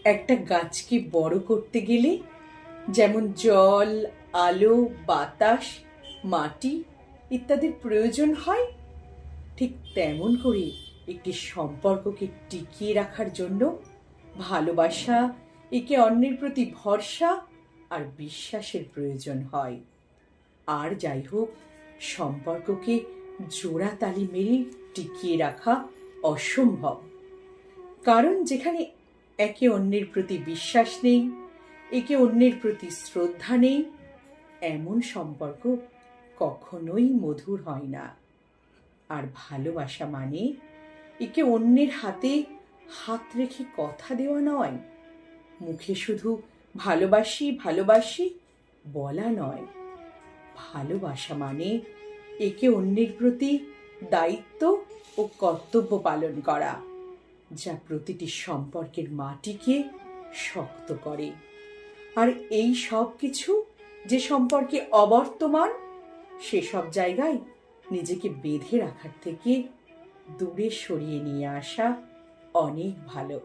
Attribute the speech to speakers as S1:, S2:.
S1: একটা গাছকে বড় করতে গেলে যেমন জল, আলো, বাতাস, মাটি ইত্যাদির প্রয়োজন হয়, ঠিক তেমন করে একটি সম্পর্ককে টিকিয়ে রাখার জন্য ভালোবাসা, একে অন্যের প্রতি ভরসা আর বিশ্বাসের প্রয়োজন হয়। আর যাই হোক, সম্পর্ককে জোড়া তালি মেরে টিকিয়ে রাখা অসম্ভব। কারণ যেখানে একে অন্যের প্রতি বিশ্বাস নেই, একে অন্যের প্রতি শ্রদ্ধা নেই, এমন সম্পর্ক কখনোই মধুর হয় না। আর ভালোবাসা মানে একে অন্যের হাতে হাত রেখে কথা দেওয়া নয়, মুখে শুধু ভালোবাসি ভালোবাসি বলা নয়। ভালোবাসা মানে একে অন্যের প্রতি দায়িত্ব ও কর্তব্য পালন করা, যা প্রতিটি সম্পর্কের মাটিকে শক্ত করে। আর এই সব কিছু যে সম্পর্কে অবর্তমান, সেসব জায়গায় নিজেকে বেঁধে রাখার থেকে দূরে সরিয়ে নিয়ে আসা অনেক ভালো।